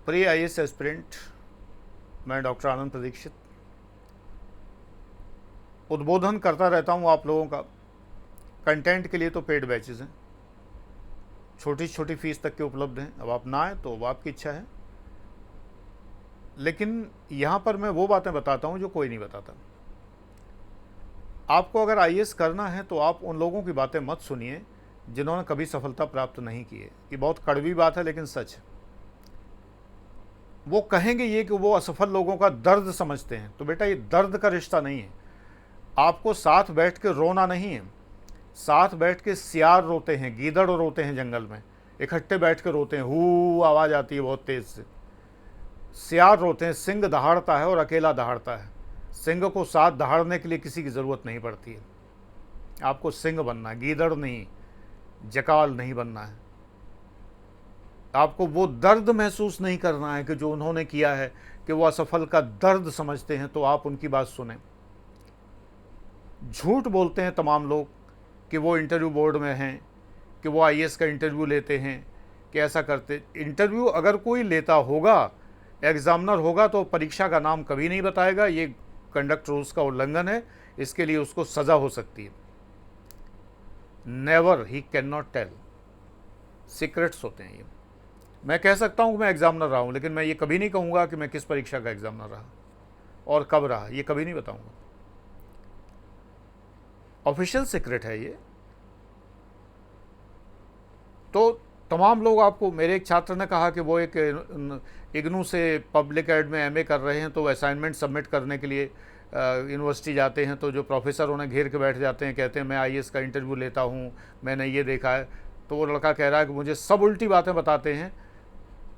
प्रिय IAS aspirant, मैं doctor आनंद प्रदीक्षित उद्बोधन करता रहता हूँ आप लोगों का। कंटेंट के लिए तो पेड बैचेज़ हैं, छोटी छोटी फीस तक के उपलब्ध हैं। अब आप ना आए तो वो आपकी इच्छा है, लेकिन यहाँ पर मैं वो बातें बताता हूँ जो कोई नहीं बताता। आपको अगर आईएएस करना है तो आप उन लोगों की बातें मत सुनिए जिन्होंने कभी सफलता प्राप्त नहीं की है। ये बहुत कड़वी बात है लेकिन सच है। वो कहेंगे ये कि वो असफल लोगों का दर्द समझते हैं, तो बेटा ये दर्द का रिश्ता नहीं है। आपको साथ बैठ के रोना नहीं है। साथ बैठ के सियार रोते हैं, गीदड़ रोते हैं जंगल में, इकट्ठे बैठ के रोते हैं, हू आवाज़ आती है बहुत तेज़ से। सियार रोते हैं, सिंह दहाड़ता है और अकेला दहाड़ता है। सिंह को साथ दहाड़ने के लिए किसी की ज़रूरत नहीं पड़ती है। आपको सिंह बनना है, गीदड़ नहीं, जकाल नहीं बनना है। आपको वो दर्द महसूस नहीं करना है कि जो उन्होंने किया है, कि वो असफल का दर्द समझते हैं, तो आप उनकी बात सुने। झूठ बोलते हैं तमाम लोग कि वो इंटरव्यू बोर्ड में हैं, कि वो आईएएस का इंटरव्यू लेते हैं, कि ऐसा करते। इंटरव्यू अगर कोई लेता होगा, एग्जामिनर होगा, तो परीक्षा का नाम कभी नहीं बताएगा। ये कंडक्ट रूल्स का उल्लंघन है, इसके लिए उसको सज़ा हो सकती है। Never, he can not tell. Secrets होते हैं ये। मैं कह सकता हूँ कि मैं एग्जामिनर रहा हूँ, लेकिन मैं ये कभी नहीं कहूँगा कि मैं किस परीक्षा का एग्जामिनर रहा और कब रहा, ये कभी नहीं बताऊँगा। ऑफिशियल सीक्रेट है ये। तो तमाम लोग आपको, मेरे एक छात्र ने कहा कि वो एक इग्नू से पब्लिक एड में एमए कर रहे हैं, तो असाइनमेंट सबमिट करने के लिए यूनिवर्सिटी जाते हैं, तो जो प्रोफेसर उन्हें घेर के बैठ जाते हैं, कहते हैं मैं आईएएस का इंटरव्यू लेता हूँ, मैंने ये देखा है। तो वो लड़का कह रहा है कि मुझे सब उल्टी बातें बताते हैं,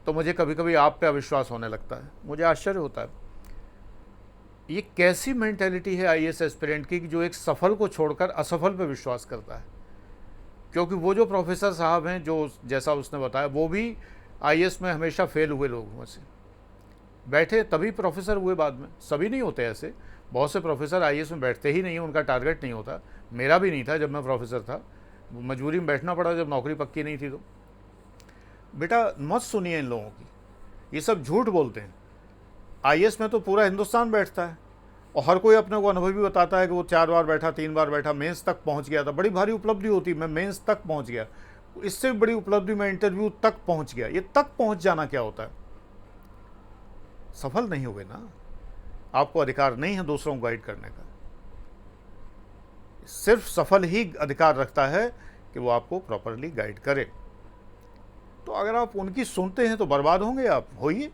तो मुझे कभी कभी आप पे अविश्वास होने लगता है। मुझे आश्चर्य होता है, ये कैसी मेंटेलिटी है आईएएस एस्पिरेंट की कि जो एक सफल को छोड़कर असफल पे विश्वास करता है। क्योंकि वो जो प्रोफेसर साहब हैं, जो जैसा उसने बताया, वो भी आईएएस में हमेशा फेल हुए लोगों में से बैठे, तभी प्रोफेसर हुए बाद में। सभी नहीं होते ऐसे, बहुत से प्रोफेसर आईएएस में बैठते ही नहीं, उनका टारगेट नहीं होता। मेरा भी नहीं था जब मैं प्रोफेसर था, मजबूरी में बैठना पड़ा जब नौकरी पक्की नहीं थी। तो बेटा मत सुनिए इन लोगों की, ये सब झूठ बोलते हैं। आईएएस में तो पूरा हिंदुस्तान बैठता है, और हर कोई अपने को अनुभवी बताता है कि वो 4 बार बैठा, 3 बार बैठा, मेंस तक पहुंच गया था। बड़ी भारी उपलब्धि होती, मैं मेंस तक पहुंच गया। इससे बड़ी उपलब्धि मैं इंटरव्यू तक पहुंच गया। ये तक पहुंच जाना क्या होता है? सफल नहीं हुए ना। आपको अधिकार नहीं है दूसरों को गाइड करने का। सिर्फ सफल ही अधिकार रखता है कि वो आपको प्रॉपरली गाइड करे। तो अगर आप उनकी सुनते हैं तो बर्बाद होंगे आप। होइए,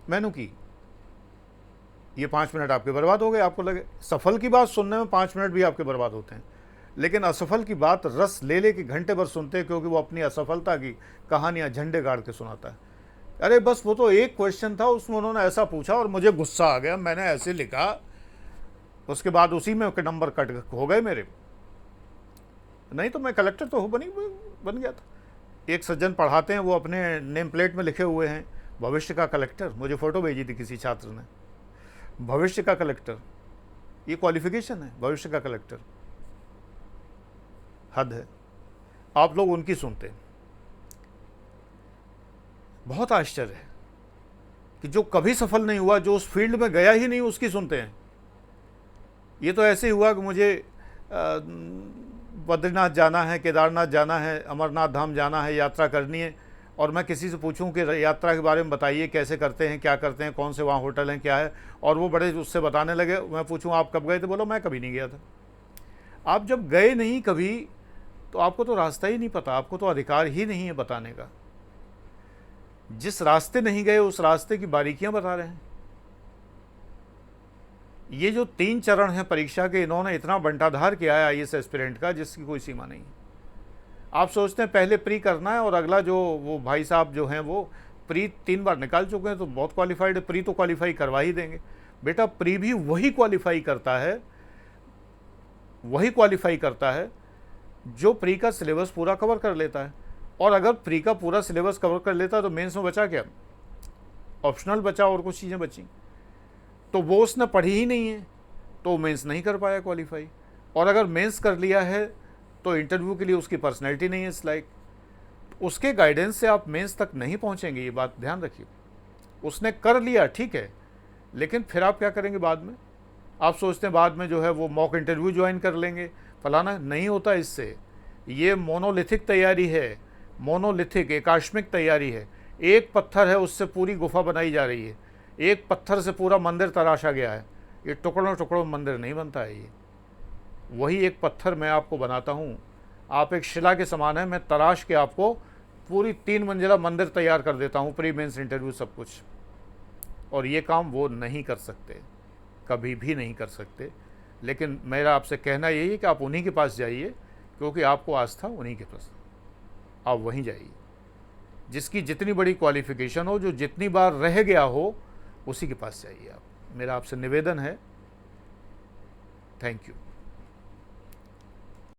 मैनू की ये 5 मिनट आपके बर्बाद हो गए। आपको लगे सफल की बात सुनने में 5 मिनट भी आपके बर्बाद होते हैं, लेकिन असफल की बात रस ले ले के घंटे भर सुनते हैं, क्योंकि वो अपनी असफलता की कहानियां झंडे गाड़ के सुनाता है। अरे बस वो तो एक क्वेश्चन था, उसमें उन्होंने ऐसा पूछा और मुझे गुस्सा आ गया, मैंने ऐसे लिखा, उसके बाद उसी में नंबर कट हो गए मेरे। नहीं तो मैं कलेक्टर तो बन गया था। एक सज्जन पढ़ाते हैं, वो अपने नेम प्लेट में लिखे हुए हैं भविष्य का कलेक्टर। मुझे फ़ोटो भेजी थी किसी छात्र ने, भविष्य का कलेक्टर। ये क्वालिफिकेशन है, भविष्य का कलेक्टर। हद है। आप लोग उनकी सुनते हैं। बहुत आश्चर्य है कि जो कभी सफल नहीं हुआ, जो उस फील्ड में गया ही नहीं, उसकी सुनते हैं। ये तो ऐसे ही हुआ कि मुझे बद्रीनाथ जाना है, केदारनाथ जाना है, अमरनाथ धाम जाना है, यात्रा करनी है, और मैं किसी से पूछूं कि यात्रा के बारे में बताइए, कैसे करते हैं, क्या करते हैं, कौन से वहाँ होटल हैं, क्या है, और वो बड़े उससे बताने लगे। मैं पूछूं आप कब गए थे, बोलो मैं कभी नहीं गया था। आप जब गए नहीं कभी, तो आपको तो रास्ता ही नहीं पता, आपको तो अधिकार ही नहीं है बताने का। जिस रास्ते नहीं गए उस रास्ते की बारीकियां बता रहे हैं। ये जो 3 चरण हैं परीक्षा के, इन्होंने इतना बंटाधार किया है आईएएस एस्पिरेंट का, जिसकी कोई सीमा नहीं। आप सोचते हैं पहले प्री करना है, और अगला जो वो भाई साहब जो हैं वो प्री 3 बार निकाल चुके हैं, तो बहुत क्वालिफाइड है, प्री तो क्वालिफाई करवा ही देंगे। बेटा प्री भी वही क्वालिफाई करता है, वही क्वालिफाई करता है जो प्री का सिलेबस पूरा कवर कर लेता है। और अगर प्री का पूरा सिलेबस कवर कर लेता है तो मेंस में बचा क्या? ऑप्शनल बचा और कुछ चीज़ें बची। तो वो उसने पढ़ी ही नहीं है, तो मेंस नहीं कर पाया क्वालिफाई। और अगर मेंस कर लिया है तो इंटरव्यू के लिए उसकी पर्सनैलिटी नहीं है इस लायक। उसके गाइडेंस से आप मेंस तक नहीं पहुंचेंगे, ये बात ध्यान रखिए। उसने कर लिया ठीक है, लेकिन फिर आप क्या करेंगे बाद में? आप सोचते हैं बाद में जो है वो मॉक इंटरव्यू ज्वाइन कर लेंगे, फलाना। नहीं होता इससे। ये मोनोलिथिक तैयारी है, मोनोलिथिक एकाश्मिक तैयारी है। एक पत्थर है, उससे पूरी गुफा बनाई जा रही है। एक पत्थर से पूरा मंदिर तराशा गया है। ये टुकड़ों टुकड़ों मंदिर नहीं बनता है। ये वही एक पत्थर मैं आपको बनाता हूँ, आप एक शिला के समान है, मैं तराश के आपको पूरी 3 मंजिला मंदिर तैयार कर देता हूँ, प्री मेंस इंटरव्यू सब कुछ। और ये काम वो नहीं कर सकते, कभी भी नहीं कर सकते। लेकिन मेरा आपसे कहना यही है कि आप उन्हीं के पास जाइए, क्योंकि आपको आस्था उन्हीं के पास, आप वहीं जाइए। जिसकी जितनी बड़ी क्वालिफिकेशन हो, जो जितनी बार रह गया हो, उसी के पास जाइए आप। मेरा आपसे निवेदन है। Thank you.